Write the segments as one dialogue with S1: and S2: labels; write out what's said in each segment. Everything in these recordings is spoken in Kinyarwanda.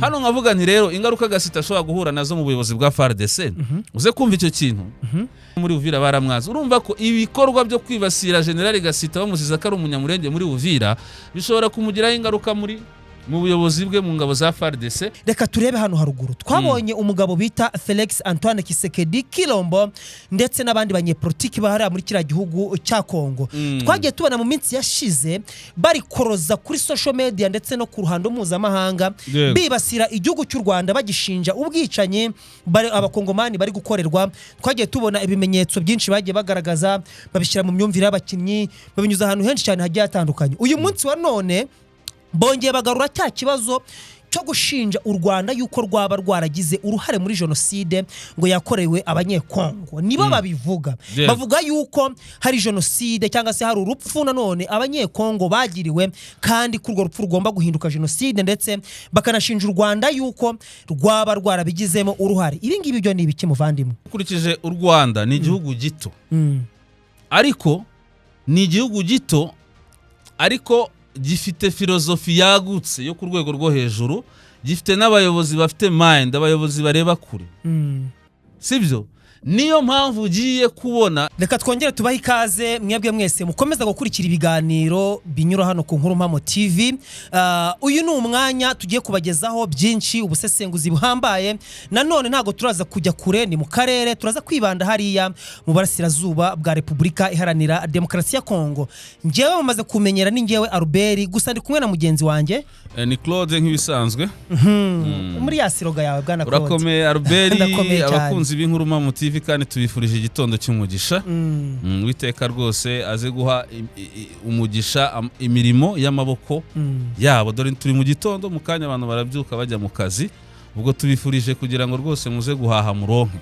S1: hano nkavuga nti rero ingaruka Gasita ashobora guhura nazo mu buyobozi bwa FARDC uze kumva icyo kintu muri Uvira baramwaza urumva ko ibikorwa byo kwibasira General Gasita bamuziza ko ari umunyamurenge muri Uvira bishobora kumugiraho ingaruka mu buyobozi bwe mu ngabo za FARDC.
S2: Reka turebe hano haruguru twabonye umugabo bita Felix Antoine Kisekedi Kilombo ndetse n'abandi banyepolitiki bahari muri kira gihugu cya Kongo. Twagiye tubona mu minsi yashize bari koroza kuri social media ndetse no ku ruhando mpuzamahanga bibasira igihugu cy'u Rwanda bagishinja ubwicanye abakongomani bari gukorerwa. Twagiye tubona ibimenyetso byinshi bagiye bagaragaza babishyira mu myumvire y'abakinnyi babinyuza ahantu henshi cyane hagiye atandukanye. Uyu munsi wa none bongeye bagarura cya kibazo cyo gushinja u Rwanda yuko rwaba rwaragize uruhare muri jenoside ngo yakorewe abanyekongo. Nibo babivuga bavuga yuko hari jenoside cyangwa se hari urupfu nanone abanyekongo bagiriwe kandi kurwo rupfu rugomba guhinduka jenoside ndetse bakanashinja u Rwanda yuko rwaba rwarabigizemo uruhare. Ibi ngibi byo ni ibiki muvandimwe?
S1: Ukurikije u Rwanda ni igihugu gito ariko ni igihugu gito ariko gifite filozofi yagutse yo ku rwego rwo hejuru, gifite n'abayobozi bafite mind, abayobozi bareba kure. Sibyo? Niyo mpamvu ugiye kubona.
S2: Reka twongere tubahe ikaze mwebwe mwese mukomeza gukurikira ibiganiro binyura hano ku Nkuru Mpamo TV. Uyu ni umwanya tugiye kubagezaho byinshi ubusesenguzi buhambaye. Nanone ntago turaza kujya kure, ni mu karere turaza kwibanda hariya mu Burasirazuba bwa Repubulika Iharanira Demokarasi ya Kongo. Njewe mumaze kumenyera ni njewe Albert, gusa ndi kumwe na mugenzi wanjye
S1: ni Claude nk'ibisanzwe.
S2: Muri yasiroga yawe bwana Claude.
S1: Urakomeye Albert, abakunzi b'Inkuru Mpamo TV kandi tubifurije igitondo cy'umugisha. Witeka rwose aze guha umugisha imirimo y'amaboko yabo. Dore turi mu gitondo mu kanya abantu barabyuka bajya mu kazi, ubwo tubifurije kugira ngo rwose muze guhaha muronke.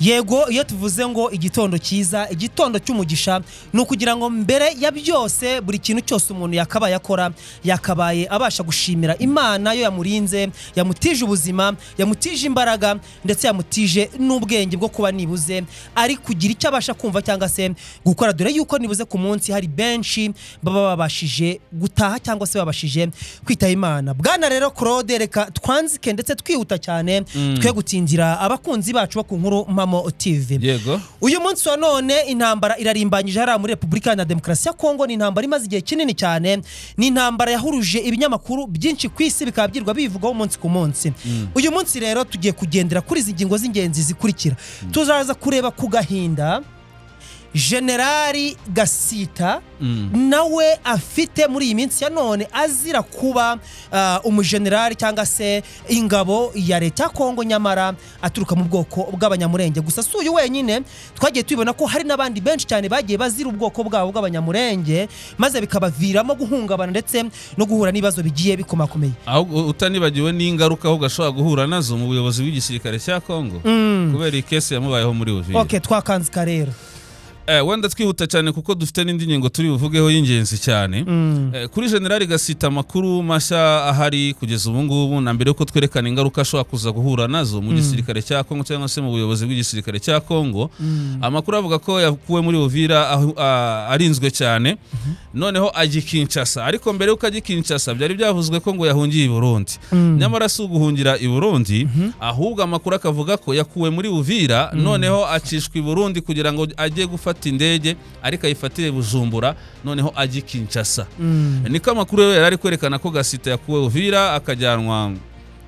S2: Yego, iyo tuvuze ngo igitondo cyiza, igitondo cy'umugisha, no kugira ngo mbere ya byose buri kintu cyose umuntu yakabaye akora yakabaye abasha gushimira Imana yo yamurinze, yamutije ubuzima, yamutije imbaraga ndetse yamutije n'ubwenge bwo kuba nibuze ari kugira icyo abasha kumva cyangwa se gukora. Dore yuko nibuze ku munsi hari benshi baba babashije gutaha cyangwa se babashije kwita Imana. Bwana rero Claude, reka twanzike ndetse twihuta cyane twe gutindira abakunzi bacu bo ku Nkuru Mpamo TV.
S1: Yego.
S2: Uyu munsi wa none intambara irarimbanyije hara muri Repubulika ya Demokarasi ya Kongo. Ni intambara imaze igihe kinini cyane, ni intambara yahuruje ibinyamakuru byinshi ku isi bikabyirwa bivugaho umunsi ku munsi. Uyu munsi rero tugiye kugendera kuri izi ngingo z'ingenzi zikurikira. Tuzaza kureba ku gahinda General Gasita nawe afite muri iyi minsi ya none azira kuba umugenerali cyangwa se ingabo ya leta ya Kongo nyamara aturuka mu bwoko bw'abanyamurenge. Gusa suyu wenyine twagiye tubibona ko hari nabandi benshi cyane bagiye bazira ubwoko bwabo bw'abanyamurenge maze bikabaviramo guhungabana ndetse no guhura n'ibibazo bigiye bikomakomeye.
S1: Aho utanibagiwe n'ingaruka aho gashobora guhura nazo mu buyobozi bw'igisirikare cya Kongo kubera ikesi yamubayeho muri Uvira.
S2: Okay, twakanzika rero.
S1: Wenda twihuta cyane kuko dufite n'indi ngingo turi buvugeho y'ingenzi cyane. Kuri General Gasita makuru mashya ahari kugeza ubu ngubu na mbere yuko twerekana ingaruka ashobora kuza guhura nazo mu gisirikare cya Kongo cyangwa se mu buyobozi bw'igisirikare cya Kongo. Amakuru avuga ko yakuwe muri Uvira arinzwe cyane noneho agikinshasa, ariko mbere yuko agikinshasa byari byavuzwe ko ngo yahungiye i Burundi. Nyamara si uguhungira i Burundi, ahubwo amakuru akavuga ko yakuwe muri Uvira noneho acishwa i Burundi kugira ngo ajye gufata indege ariko ayifatire Bujumbura noneho agikinshasa. Niko amakuru yari ari kwerekana ko Gasita yakuwe Uvira akajyanwa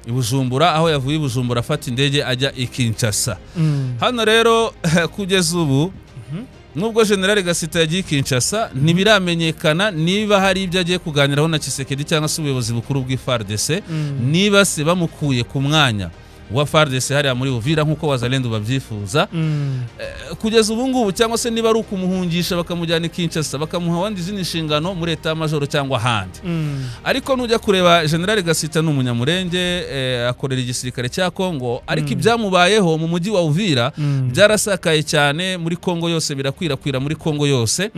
S1: i Bujumbura, aho yavuye i Bujumbura afata indege ajya i Kinshasa. Hano rero kugeza ubu nubwo General Gasita yagiye Kinshasa ntibiramenyekana niba hari ibyo agiye kuganiraho na Kisekedi cyangwa se ubuyobozi bukuru bw'FARDC, niba se bamukuye ku mwanya wa FARDC hariya muri Uvira nkuko Wazalendo babyifuza kugeza ubu ngubu, cyangwa se niba ari ukumuhungisha bakamujyana Kinshasa bakamuha wandi zindi nshingano muri leta y'amajoro cyangwa handi. Ariko nujya kureba General Gasita n'umunyamurenge akorera igisirikare cya Kongo, ariko ibyamubayeho mu mujyi wa Uvira byarasakaye cyane muri Kongo yose, birakwirakwira muri Kongo yose.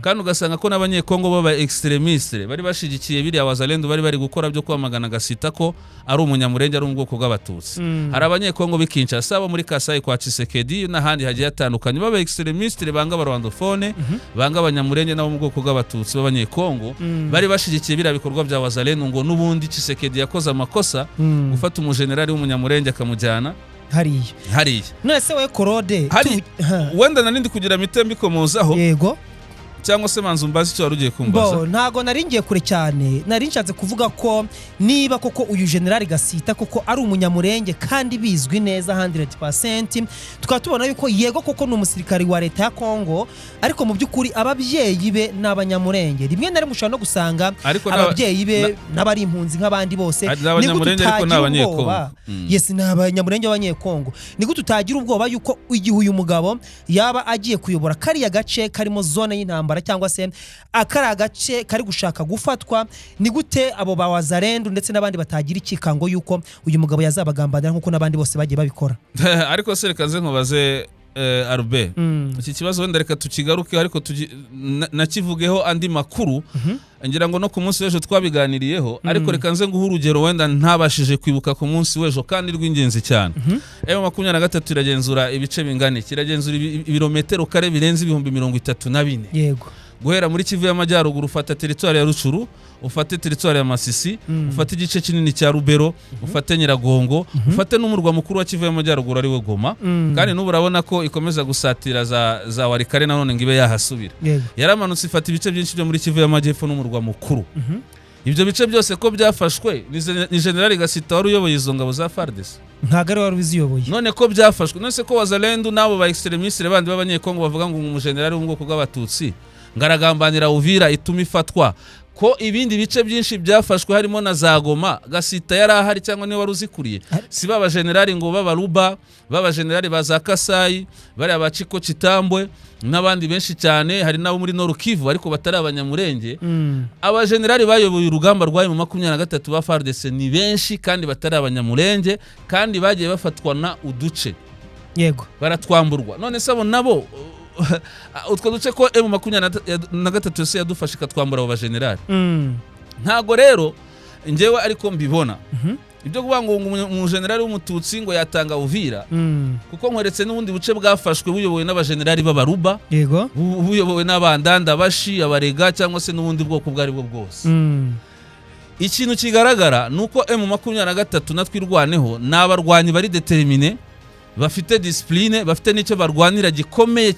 S1: Kandi ugasanga ko n'abanyekongo baba extremiste bari bashigikiye biriya Wazalendo bari gukora byo kwamagana Gasita ko ari umunyamurenge, ari mu bwoko bw'abatutsi. hari abanyekongo b'ikinshasa abo muri Kasai kwa Tshisekedi n'ahandi hagiye hatandukanye baba extremiste banga abarwandofone banga abanyamurenge nabo mu bwoko bw'abatutsi b'abanyekongo bari bashigikiye bira bikorwa bya Wazalendo ngo n'ubundi Tshisekedi yakoze amakosa gufata umujenerali w'umunyamurenge akamujyana hariya
S2: none se we Korode
S1: wenda nanindi kugira mitembi komozaho
S2: yego
S1: cyangwa se manzu mbazi cyo warugiye kumbaza
S2: ntago nari ngiye kure cyane nari nshatse kuvuga ko niba koko uyu generali Gasita koko ari umunyamurenge kandi bizwi neza 100% tukaba tubona yuko yego koko ni umusirikari wa leta ya Kongo ariko mu by'ukuri ababyeyi be n'abanyamurenge rimwe na rimwe ushobora no gusanga ababyeyi be n'abari impunzi nk'abandi bose
S1: n'abanyamurenge ariko n'abanyekongo
S2: yes n'abanyamurenge b'abanyekongo niko tutagira ubwoba yuko igihe uyu mugabo yaba agiye kuyobora kariya gace karimo zone y'intambara cyangwa se akari agace kari gushaka gufatwa ni gute abo ba Wazalendo ndetse n'abandi batagira ikikango yuko uyu mugabo yazabagambanira nkuko n'abandi bose bagiye babikora
S1: ariko se reka nze nkubaze Arbe iki kibazo wenda reka tukigaruke ariko nakivugeho andi makuru ngira ngo no ku munsi w'ejo twabiganiriyeho ariko reka nze nguha urugero wenda ntabashije kwibuka ku munsi w'ejo kandi rw'ingenzi cyane M23 iragenzura ibice bingana kiragenzura ibirometero kare birenze 34,000
S2: yego
S1: guhera muri Kivu y'Amajyaruguru ufata territoire ya Rucuru ufate territoire ya Masisi ufate igice kinini cya Rubero ufate Nyiragongo ufate n'umurwa mukuru wa Kivu y'Amajyaruguru ari we Goma kandi n'ubu urabona ko ikomeza gusatira za Warikare nanone ngibe yahasubira yaramanutse ifata ibice byinshi byo muri Kivu y'Amajyepfo n'umurwa mukuru ibyo bice byose ko byafashwe ni generali Gasita wari uyoboye izo ngabo za FARDC
S2: ntagare wari uziyoboye
S1: none ko byafashwe none se ko Wazalendo nabo ba extremiste bandi b'abanyekongo bavuga ngo umujenerali w'ubwoko bw'abatutsi ngaragambanira Uvira ituma ifatwa ko ibindi bice byinshi byafashwe harimo na za Goma Gasita yari ahari cyangwa niwe wari uzikuriye si baba generali ngo baba Ruba baba generali baza Kasai bari abaciko Kitambwe n'abandi benshi cyane hari nabo muri Nord Kivu ariko batari abanyamurenge aba generali bayoboye urugamba rwayo mu 23 ba FARDC ni benshi kandi batari abanyamurenge kandi bagiye bafatwa na uduce
S2: yego
S1: baratwamburwa none sabo nabo utwo duce ko M23 yose yadufashe katwambura abo bagenerali ntago rero ngewe ariko mbibona ibyo kuvuga ngo umujenerali w'umututsi ngo yatanga Uvira kuko nkoretse n'ubundi buce bwafashwe buyobowe n'abagenerali b'abaruba
S2: yego
S1: buyobowe n'abandanda bashi abarega cyangwa se n'ubundi bwoko bwari bwo bwose ikintu kigaragara nuko M23 natwirwaneho n'abarwanyi bari determine bafite discipline bafite nicyo barwanira gikomeye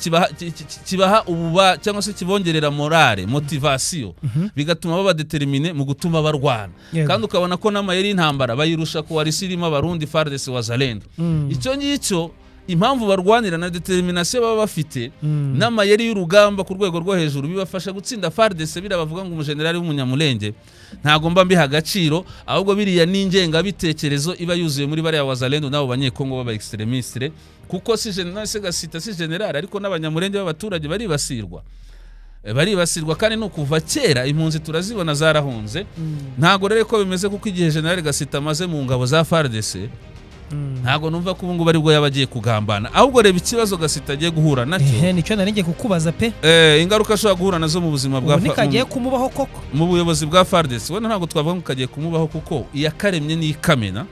S1: kibaha ububa cyangwa se kibongerera morale motivation bigatuma baba determine mu gutuma barwana kandi ukabona ko n'amayeri intambara bayirusha ko wari sirima abarundi FARDC Wazalendo icyo ngicyo impamvu barwanira na determination baba bafite n'amayeri y'urugamba ku rwego rwo hejuru bibafasha gutsinda FARDC birabavuga ngo umujenerali w'umunyamurenge ntago mba mbiha agaciro ahubwo biriya n'ingenga bitekerezo iba yuzuye muri bari ya Wazalendo nabo banyekongo baba extremiste kuko si general se Gasita si general ariko n'abanyamurenge b'abaturage baribasirwa kandi no kuva kera impunzi turazibona zarahunze ntago rero ko bimeze kuko igihe general Gasita amaze mu ngabo za FARDC ntago numva ko ubungu bari bwo yabagiye kugambana ahubwo reba ikibazo Gasita agiye guhura nacyo
S2: nicyo naringiye kukubaza pe
S1: ingaruka ashobora guhura nazo mu buzima bwa
S2: nikagiye kumubaho koko
S1: mu buyobozi bwa FARDC wenda ntago twavuga ngo kagiye kumubaho kuko iyakaremye n'ikamena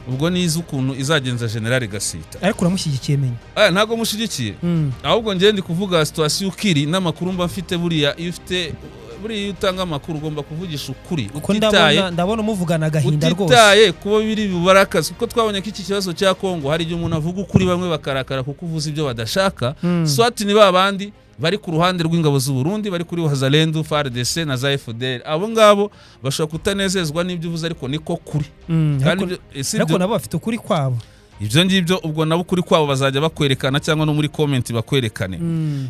S1: ubwo nizi ukuntu izagenza general Gasita
S2: ariko uramushyigikiye menye
S1: ntago mushyigikiye ahubwo ngiye ndi kuvuga situation ukiri n'amakuru mba mfite buriya iyo ufite buri utanga amakuru ugomba kuvugisha ukuri
S2: ndabona umuvugana agahinda rwose
S1: utitaye kuba biri bubarakazi kuko twabonye ko iki kibazo cya Kongo hari igihe umuntu avuga ukuri bamwe bakarakara kuko uvuze ibyo badashaka swati ni babandi bari ku ruhande rw'ingabo z'u Burundi bari kuri Wazalendo FARDC na za FDL abo ngabo bashobora kutanezezwa n'ibyo uvuze ariko niko kuri
S2: kandi ariko nabo bafite ukuri kwabo
S1: ibyo ngibyo ubwo nabo kuri kwabo bazajya bakwerekana cyangwa no muri comment bakwerekane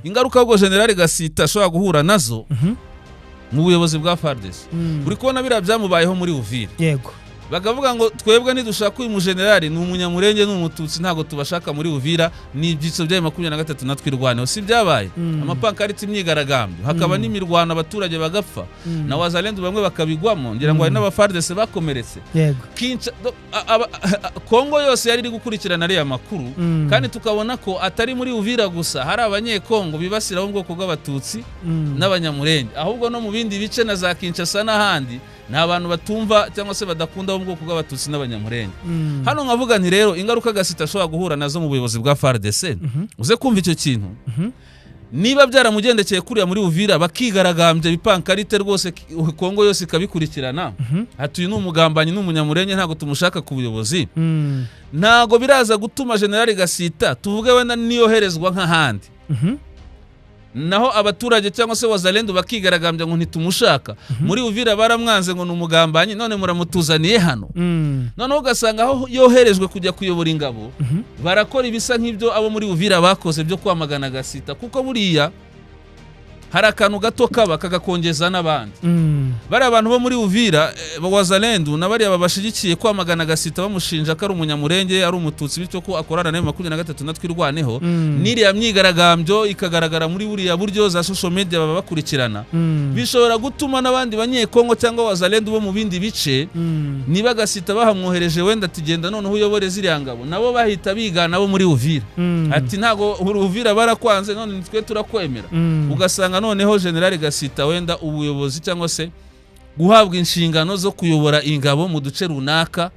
S1: ingaruka ubwo general Gasita ashobora guhura nazo mu buyobozi bwa FARDC uri kubona bira byamubayeho muri Uvira
S2: yego
S1: bagavuga ngo twebwe nidushaka uyu mujenerali ni umunyamurenge n'umututsi ntago tubashaka muri Uvira ni ibyitso bya 23 natwirwaneho si byabaye amapankariti imyigaragambyo hakaba n'imirwano abaturage bagapfa na Wazalendo bamwe bakabigwamo ngira ngo hari n'abaFARDC bakomeretse
S2: yego
S1: Kongo yose yari iri gukurikirana ariya makuru kandi tukabona ko atari muri Uvira gusa hari abanyekongo bibasira ubwoko bw'abatutsi n'abanyamurenge ahubwo no mu bindi bice na za Kinshasa n'ahandi ni abantu batumva cyangwa se badakunda bo mu bwoko bw'abatutsi n'abanyamurenge. Hano nkavuga nti rero ingaruka Gasita ashobora guhura nazo mu buyobozi bwa FARDC uze kumva icyo kintu. Niba byaramugendekeye kuriya muri Uvira bakigaragambye bipankarite rwose Kongo yose ikabikurikirana, atuye n'umugambanyi n'umunyamurenge ntago tumushaka ku buyobozi, ntago biraza gutuma General Gasita tuvuge wenda niyoherezwa nk'ahandi. Naho abaturage cyangwa se wazalendo bakigaragambya ngo ntitumushaka muri Uvira baramwanze ngo n'umugambanyi, none muramutuzaniye hano. None ugasanga aho yoherejwe kujya kuyobora ingabo barakora ibisa nk'ibyo abo muri Uvira bakoze byo kwamagana Gasita, kuko buriya hari akantu gato kaba kagakongeza n'abandi. Bari abantu bo muri Uvira wazalendo nabari babashigikiye kwamagana Gasita bamushinja ko ari umunyamurenge, ari umututsi, bityo ko akorana na 23 natwirwaneho. Niriya myigaragambyo ikagaragara muri buriya buryo za social media baba bakurikirana, bishobora gutuma n'abandi banyekongo cyangwa wazalendo bo mu bindi bice niba Gasita bahamwohereje wenda tugenda noneho uyobore ziriya ngabo, nabo bahita bigana bo muri Uvira ati ntago Uvira barakwanze none nitwe turakwemera. Ugasanga noneho General Gasita wenda ubuyobozi cyangwa se guhabwa inshingano zo kuyobora ingabo mu duce runaka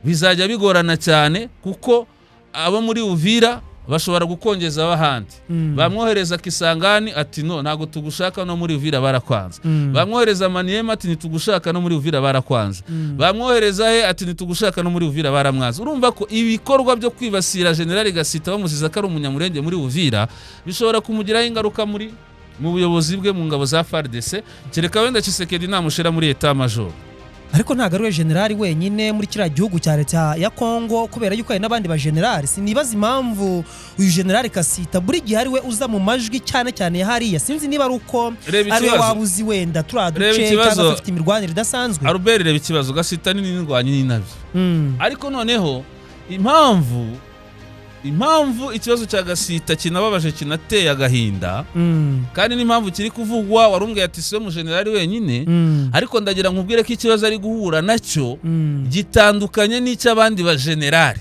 S1: bizajya bigorana cyane, kuko abo muri Uvira bashobora gukongeza abahandi. Bamwohereza Kisangani ati no ntago tugushaka no muri Uvira barakwanze. Bamwohereza Maniema ati nitugushaka no muri Uvira barakwanze. Bamwohereza he ati nitugushaka no muri Uvira baramwanze. Urumva ko ibikorwa byo kwibasira General Gasita bamuziza ko ari umunyamurenge muri Uvira bishobora kumugiraho ingaruka mu buyobozi bwe mu ngabo za FARDC, kereka wenda Tshisekedi namushira muri Etat Major.
S2: Ariko ntago ari we generali wenyine muri kiriya gihugu cya leta ya Kongo, kubera yuko hari n'abandi ba generali. Sinibaza impamvu uyu generali Gasita buri gihe ari we uza mu majwi cyane cyane hariya. Sinzi niba ari uko ari we wabuzi wenda turaduce cyangwa afite imirwanire idasanzwe.
S1: Albert, reba ikibazo Gasita ni n'indwanyi n'inabyo. Ariko noneho impamvu ikibazo cya Gasita kinababaje kinateye agahinda, kandi n'impamvu kiri kuvugwa warumbwe ati siwe mu generali wenyine, ariko ndagira nkubwire ko ikibazo ari guhura nacyo gitandukanye n'icy'abandi ba generali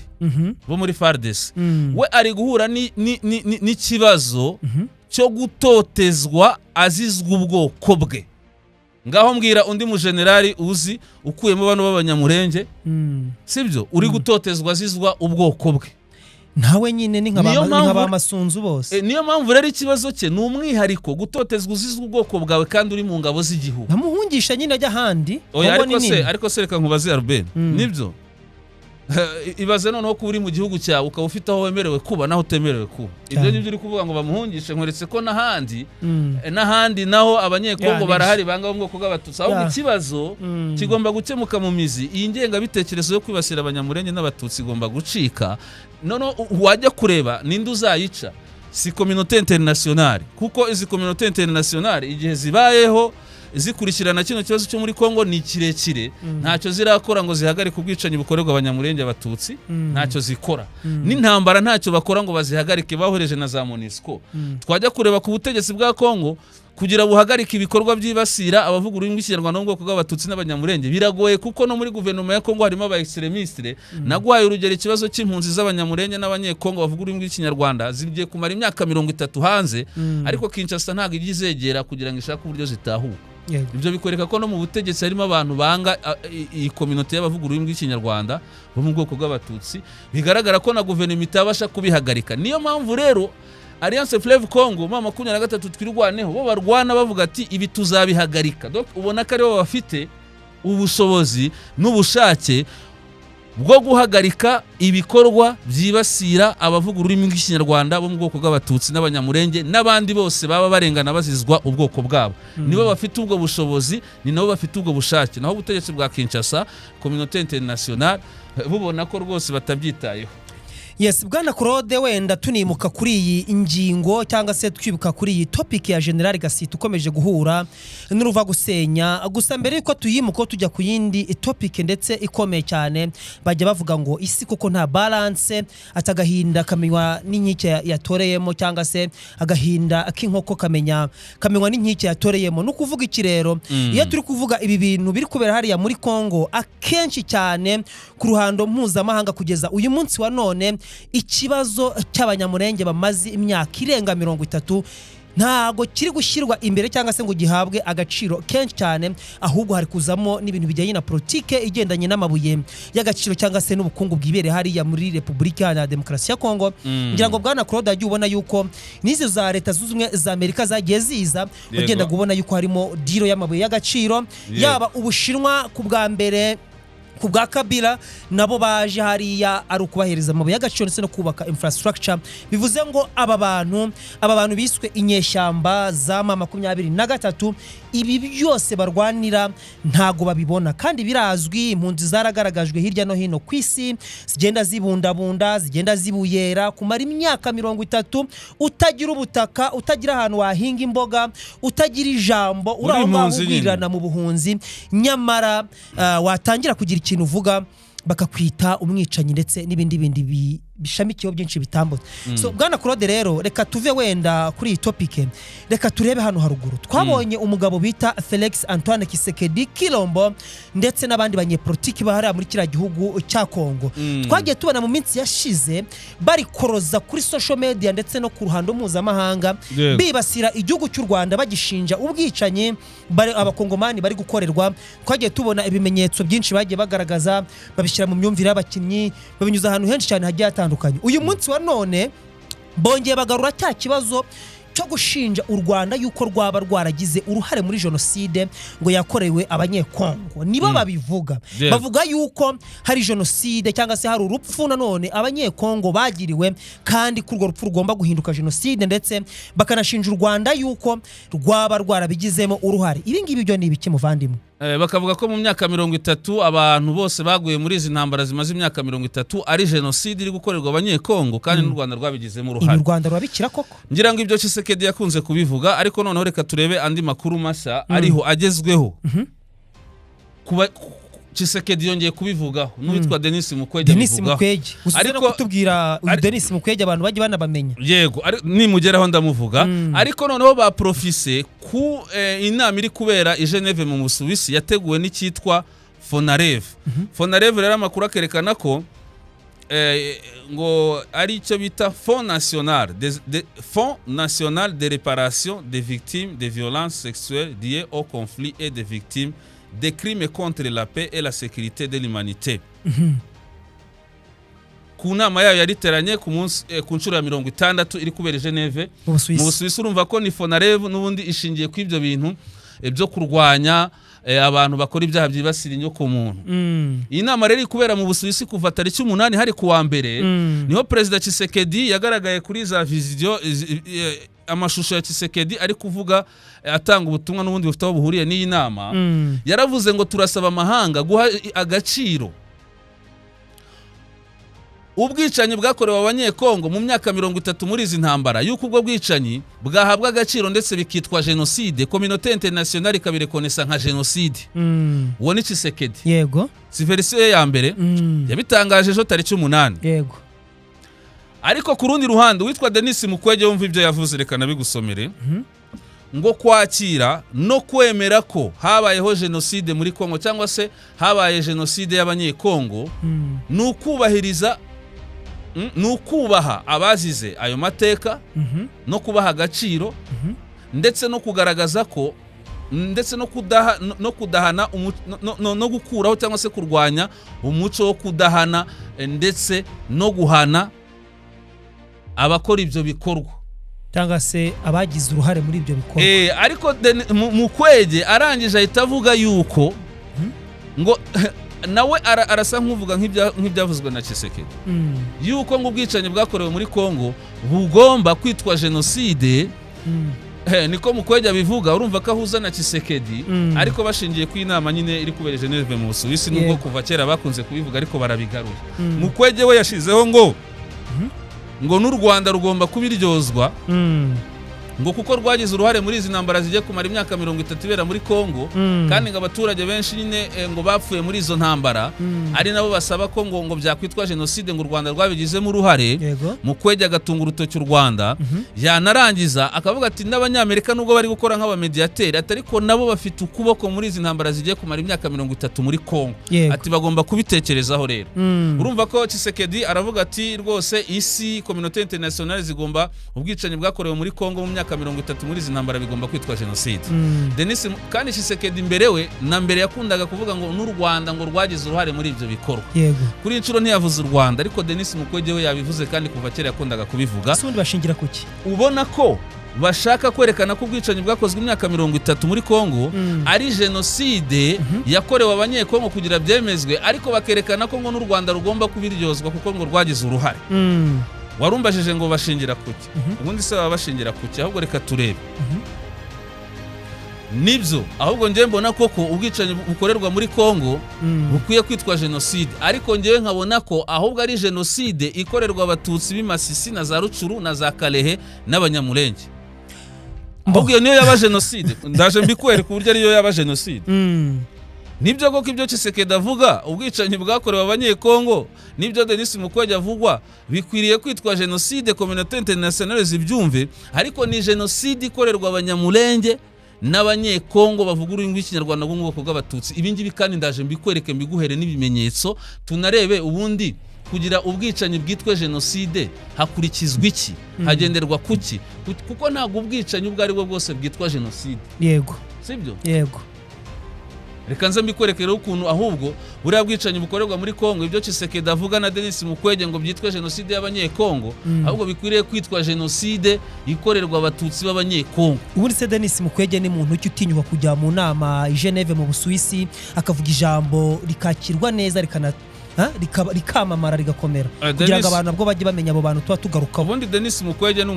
S1: bo muri FARDC. We ari guhura n'ikibazo cyo gutotezwa azizwa ubwoko bwe. Ngaho mbwira undi mu generali uzi ukuyemo bano b'abanyamurenge, sibyo, uri gutotezwa azizwa ubwoko bwe.
S2: Nawe nyine ni nk'abamasunzu bose.
S1: Niyo mpamvu rero ikibazo cye ni umwihariko gutotezwa uzizwa ubwoko bwawe kandi uri mu ngabo z'igihugu.
S2: Namuhungisha nyine ajya ahandi.
S1: Ariko se reka nkubaze Albert, nibyo ibaze noneho ko uri mu gihugu cyawe ukaba ufite aho wemerewe kuba naho utemerewe kuba. Ibyo nibyo uri kuvuga ngo bamuhungishe, nkweretse ko n'ahandi naho abanyekongo barahari banga mu bwoko bw'abatutsi. Ahubwo ikibazo kigomba gukemuka mu mizi. Iyi ngengabitekerezo yo kwibasira abanyamurenge n'abatutsi igomba gucika. Noneho wajya kureba ninde uzayica, si communauté internationale, kuko izi communauté internationale igihe zibayeho zikurikirana kino kibazo cyo muri Kongo ni kirekire, ntacyo zirakora ngo zihagarike ubwicanyi bukorerwa abanyamurenge abatutsi, ntacyo zikora. N'intambara ntacyo bakora ngo bazihagarike, bahoreje na za MONUSCO. Twajya kureba ku butegetsi bwa Kongo kugira buhagarike ibikorwa byibasira abavuga ururimi rw'Ikinyarwanda mu bwoko bw'abatutsi n'abanyamurenge biragoye, kuko no muri guverinoma ya Kongo harimo aba extremistes. Nagwaye urugero ikibazo cy'impunzi z'abanyamurenge n'abanyekongo bavuga ururimi rw'Ikinyarwanda zigiye kumara imyaka 30 hanze, ariko Kinshasa ntago igizegera kugira ngo ishake uburyo zitahuka. Ibyo bikwereka ko no mu butegetsi harimo abantu banga iyi communauté y'abavuga ururimi rw'Ikinyarwanda bo mu bwoko bw'abatutsi, bigaragara ko na guverinoma itabasha kubihagarika. Niyo mpamvu rero Alliance Fleuve Congo 23 twirwaneho bo barwana bavuga ati ibi tuzabihagarika. Donc ubona ko ari bo bafite ubushobozi n'ubushake bwo guhagarika ibikorwa byibasira abavuga ururimi rw'Ikinyarwanda bo mu bwoko bw'abatutsi n'abanyamurenge n'abandi bose baba barengana bazizwa ubwoko bwabo. Nibo bafite ubwo bushobozi, ni nabo bafite ubwo bushake. Naho ubutegetsi bwa Kinshasa, communauté internationale bubona ko rwose batabyitayeho.
S2: Yes, bwana Claude, wenda tunimuka kuri iyi ingingo cyangwa se twibuka kuri iyi topic ya General Gasita ukomeje guhura n'uruva gusenya. Gusa mbere yuko tuyimuka tujya ku yindi topic ndetse ikomeye cyane, bajya bavuga ngo isi koko nta balance, atagahinda kamenywa n'inkike yatoreyemo, cyangwa se agahinda k'inkoko kamenywa n'inkike yatoreyemo. No kuvuga iki rero, iyo turi kuvuga ibi bintu biri kubera hariya muri Kongo akenshi cyane ku ruhando mpuzamahanga kugeza uyu munsi wa none, ikibazo cy'abanyamurenge bamaze imyaka irenga 30 ntago kiri gushyirwa imbere cyangwa se ngo gihabwe agaciro kenshi cyane, ahubwo hari kuzamo n'ibintu bijyanye na politike igendanye n'amabuye y'agaciro cyangwa se n'ubukungu bwibereye hariya muri Repubulika ya Demokarasi ya Kongo. Ngira ngo bwana Claude yagiye ubona yuko n'izo za leta z'ubumwe za Amerika zagiye ziza, ugenda kubona yuko harimo diro y'amabuye y'agaciro, yaba Ubushinwa ku bwa mbere ku bwa Kabila nabo baje hariya ari ukubahereza amabuye y'agaciro ndetse no kubaka infrastructure. Bivuze ngo aba bantu biswe inyeshyamba za M23 ibi byose barwanira ntago babibona, kandi birazwi. Impunzi zaragaragajwe hirya no hino ku isi, zigenda zibundabunda, zigenda zibuyera, kumara imyaka 30 utagira ubutaka, utagira ahantu wahinga imboga, utagira ijambo, uraho ubwirana mu buhunzi, nyamara watangira kugira ikintu uvuga bakakwita umwicanyi ndetse n'ibindi bishamikiyeho byinshi bitambutse. So bwana Claude rero reka tuve wenda kuri iyi topic, reka turebe hano haruguru. Twabonye umugabo bita Felix Antoine Tshisekedi Tshilombo ndetse n'abandi banyepolitiki bahari muri kiriya gihugu cya Kongo. Twagiye tubona mu minsi yashize bari koroza kuri social media ndetse no ku ruhando mpuzamahanga, bibasira igihugu cy'u Rwanda bagishinja ubwicanyi abakongomani bari gukorerwa. Twagiye tubona ibimenyetso byinshi bagiye bagaragaza, babishyira mu myumvire y'abakinnyi, babinyuza ahantu henshi cyane hagiye hatandukanye. Uyu munsi wa none bongeye bagarura cya kibazo cyo gushinja u Rwanda yuko rwaba rwaragize uruhare muri jenoside ngo yakorewe abanyekongo. Nibo babivuga, bavuga yuko hari jenoside cyangwa se hari urupfu nanone abanyekongo bagiriwe, kandi kurwo rupfu rugomba guhinduka jenoside, ndetse bakanashinja u Rwanda yuko rwaba rwarabigizemo uruhare. Ibi ngibi byo ni ibiki muvandimwe?
S1: Bakavuga ko mu myaka 30 abantu bose baguye muri izi ntambara zimaze imyaka 30 ari jenoside iri gukorerwa abanyekongo, kandi n'u Rwanda rwabigizemo uruhare.
S2: Ibi Rwanda rwabikira koko?
S1: Ngira ngo ibyo Tshisekedi yakunze kubivuga, ariko noneho reka turebe andi makuru mashya ariho agezweho. Kuba Tshisekedi yongeye kubivugaho n'uwitwa Denis Mukwege bivugaho.
S2: Ariko kutubwira uyu Denis Mukwege abantu baje banabamenya.
S1: Yego, nimugeraho ndamuvuga. Ariko noneho ba profise ku inama iri kubera i Geneve mu Busuwisi yateguwe n'icyitwa Fonarev. Fonarev rero amakuru akerekana ko ngo ari cyo bita Fonds National de Réparation des Victimes de Violences Sexuelles liées au conflit et des victimes des crimes contre la paix et la sécurité de l'humanité. Ku nama yayo yariteranye ku nshuro ya 60 iri kubera Geneve mu Busuwisi. Urumva ko ni Fonarev n'ubundi ishingiye ku ibyo bintu byo kurwanya abantu bakora ibyaha byibasira inyoko muntu. Iyi nama rero ikubera mu Busuwisi kuva tariki 8 hari ku wa mbere, niho President Tshisekedi yagaragaye kuri za video amashusho ya Tshisekedi ari kuvuga atanga ubutumwa n'ubundi bufite aho buhuriye n'iyi nama. Yaravuze ngo turasaba amahanga guha agaciro ubwicanyi bwakorewe abanyekongo mu myaka 30 muri izi ntambara, yuko ubwo bwicanyi bwahabwa agaciro ndetse bikitwa jenoside, communauté internationale ikabirekonesa nka jenoside. Uwo ni Tshisekedi.
S2: Yego,
S1: si verisiyo ya mbere yabitangaje ejo tariki 8.
S2: Yego.
S1: Ariko ku rundi ruhande witwa Denis Mukwege wumva ibyo yavuze, reka nabigusomere. Ngo kwakira no kwemera ko habayeho jenoside muri Kongo cyangwa se habaye jenoside y'abanyekongo, n'ukubahiriza n'ukubaha abazize ayo mateka, no kubaha agaciro, ndetse no kugaragaza ko ndetse no kudahana no gukuraho cyangwa se kurwanya umuco wo kudahana, ndetse no guhana abakora ibyo bikorwa
S2: cyangwa se abagize uruhare muri ibyo bikorwa.
S1: Ariko Mukwege arangije ahita avuga yuko ngo nawe arasa nk'uvuga nk'ibyavuzwe na Tshisekedi, yuko ngo ubwicanyi bwakorewe muri Kongo bugomba kwitwa jenoside. Niko Mukwege abivuga. Urumva ko ahuza na Tshisekedi, ariko bashingiye ku inama nyine iri kubera Geneve mu Busuwisi, nubwo kuva kera bakunze kubivuga ariko barabigarura. Mukwege we yashizeho ngo n'u Rwanda rugomba kubiryozwa, ngo kuko rwagize uruhare muri izi ntambara zigiye kumara imyaka 30 ibera muri Kongo, kandi ngo abaturage benshi nyine ngo bapfuye muri izo ntambara ari nabo basaba ko ngo byakwitwa jenoside, ngo u Rwanda rwabigizemo uruhare. Mukwege agatunga urutoki u Rwanda, yanarangiza akavuga ati n'abanyamerika nubwo bari gukora nk'abamediateri, atariko nabo bafite ukuboko muri izi ntambara zigiye kumara imyaka 30 muri Kongo, ati bagomba kubitekerezaho. Rero urumva ko Tshisekedi aravuga ati rwose isi communauté internationale zigomba ubwicanyi bwakorewe muri Kongo mu myaka imyaka 30 muri izi ntambara bigomba kwitwa genocide. Denis kandi Tshisekedi mbere we na mbere yakundaga kuvuga ngo n'u Rwanda ngo rwagize uruhare muri ibyo bikorwa.
S2: Yego.
S1: Kuri inshuro ntiyavuze u Rwanda, ariko Denis Mukwege we yabivuze kandi kuva kera yakundaga kubivuga.
S2: Sundi bashingira kuki?
S1: Ubona ko bashaka kwerekana ko ubwicanyi bwakozwe imyaka 30 muri Kongo ari genocide yakorewe abanyekongo kugira byemezwe, ariko bakerekana ko ngo n'u Rwanda rugomba kubiryozwa kuko ngo rwagize uruhare. Warumbajije ngo bashingira kuki? Ubundi se baba bashingira kuki? Ahubwo reka turebe. Nibyo, ahubwo ngiye mbona koko ubwicanyi bukorerwa muri Kongo bukwiye kwitwa genocide, ariko ngiye nkabona ko ahubwo ari genocide ikorerwa abatutsi b'Imasisi na za Rucuru na za Kalehe n'Abanyamulenge. Ahubwo iyo niyo yaba genocide. Ndaje mbikwereka uburyo ariyo yaba genocide. Nibyo koko ibyo Tshisekedi avuga ubwicanyi bwakorewe abanyekongo, nibyo Denis Mukwege avugwa bikwiriye kwitwa genocide, communauté internationale zibyumve, ariko ni genocide ikorerwa Abanyamulenge n'abanyekongo bavuga ururimi rw'Ikinyarwanda bwo mu bwoko bw'Abatutsi. Ibi ngibi kandi ndaje mbikwereke mbiguhere n'ibimenyetso tunarebe ubundi kugira ubwicanyi bwitwe genocide hakurikizwa iki, hagenderwa kuki, kuko ntabwo ubwicanyi ubwo ari bwo bwose bwitwa genocide.
S2: Yego.
S1: Sibyo?
S2: Yego.
S1: Reka nze mbikwerekere ukuntu ahubwo buriya bwicanyi bukorerwa muri Kongo ibyo Tshisekedi avuga na Denis Mukwege ngo byitwe genocide y'abanyekongo, ahubwo bikwiriye kwitwa genocide ikorerwa abatutsi b'abanyekongo.
S2: Ubundi se Denis Mukwege ni muntu utinyuka kujya mu nama i Geneve mu Busuwisi akavuga ijambo rikakirwa neza rikamamara rigakomera kugira ngo abantu nabwo bajye bamenya abo bantu tuba tugaruka.
S1: Ubundi Denis Mukwege ni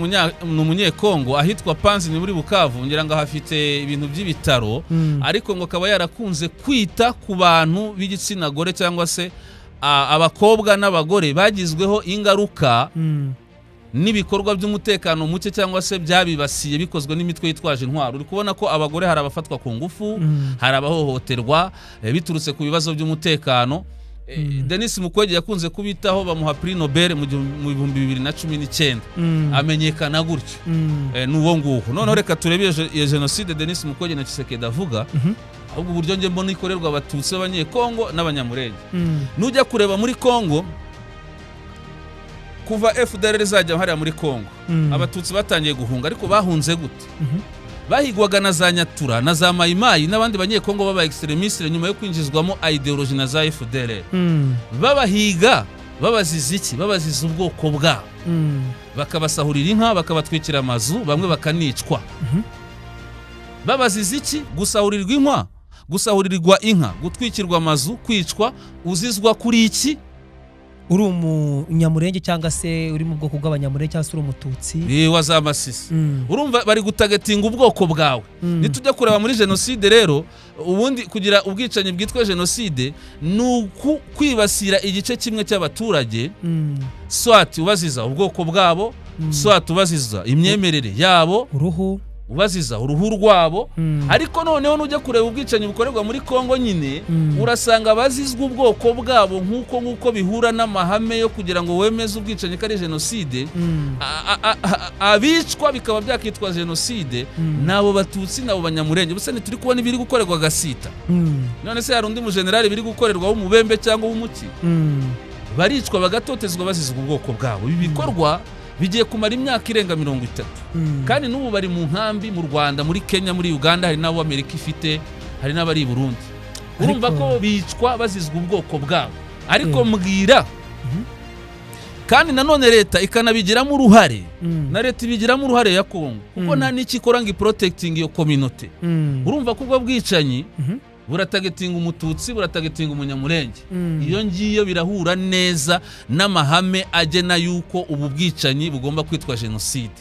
S1: umunyekongo ahitwa Panzi ni muri Bukavu, ngira ngo hafite ibintu by'ibitaro, ariko ngo akaba yarakunze kwita ku bantu b'igitsina gore cyangwa se abakobwa n'abagore bagizweho ingaruka n'ibikorwa by'umutekano muke cyangwa se byabibasiye bikozwe n'imitwe yitwaje intwaro. Uri kubona ko abagore hari abafatwa ku ngufu, hari abahohoterwa biturutse ku bibazo by'umutekano. Denis Mukwege yakunze kubitaho, bamuha Prix Nobel mu 2019 amenyekana gutyo. N'uwo nguwo noneho reka turebe iyo genocide Denis Mukwege na Tshisekedi avuga, ahubwo uburyo nge mbona ikorerwa abatutsi b'abanyekongo n'Abanyamulenge. Nujya kureba muri Kongo kuva FDLR zajya hariya muri Kongo, abatutsi batangiye guhunga, ariko bahunze gute? Bahigwaga na za Nyatura na za Mayimayi n'abandi banyekongo baba extremiste nyuma yo kwinjizwamo ideology na za FDLR. Babahiga babaziza iki? Babaziza ubwoko bwabo, bakabasahurira inka, bakabatwikira amazu, bamwe bakanicwa. Babaziza iki? Gusahurirwa inka, gusahurirwa inka, gutwikirwa amazu, kwicwa. Uzizwa kuri iki?
S2: Uri umunyamurenge cyangwa se uri mu bwoko bw'Abanyamulenge cyangwa se uri umututsi
S1: wazamasisi. Urumva bari gutagetinga ubwoko bwawe. Nitujya kureba muri genocide rero, ubundi kugira ubwicanyi bwitwa genocide ni kwibasira igice kimwe cy'abaturage, swati ubaziza ubwoko bwabo, swati ubaziza imyemerere yabo, ubaziza uruhu rwabo. Ariko noneho nujya kureba ubwicanyi bukorerwa muri Kongo nyine urasanga bazizwa ubwoko bwabo nk'uko bihura n'amahame yo kugira ngo wemeze ubwicanyi kari genocide. Abicwa bikaba byakitwa genocide nabo batutsi nabo Banyamulenge. Busa turi kubona ibiri gukorerwa Gasita, none se hari undi mu generali biri gukorerwa w'umubembe cyangwa w'umuki? Baricwa bagatotezwa bazizwa ubwoko bwabo. Ibi bikorwa bigiye kumara imyaka irenga 30, kandi n'ubu bari mu nkambi mu Rwanda, muri Kenya, muri Uganda, hari n'abo Amerika ifite, hari n'abari i Burundi. Urumva ko bicwa bazizwa ubwoko bwabo. Ariko mbwira kandi nanone leta ikanabigiramo uruhare, na leta ibigiramo uruhare ya Kongo, kuko nta n'ikikora ngo protecting iyo community. Urumva ko ubwo bwicanyi buratagetinga umututsi, buratagetinga umunyamulenge. Iyo ngiyo birahura neza n'amahame agena yuko ubu bwicanyi bugomba kwitwa genocide.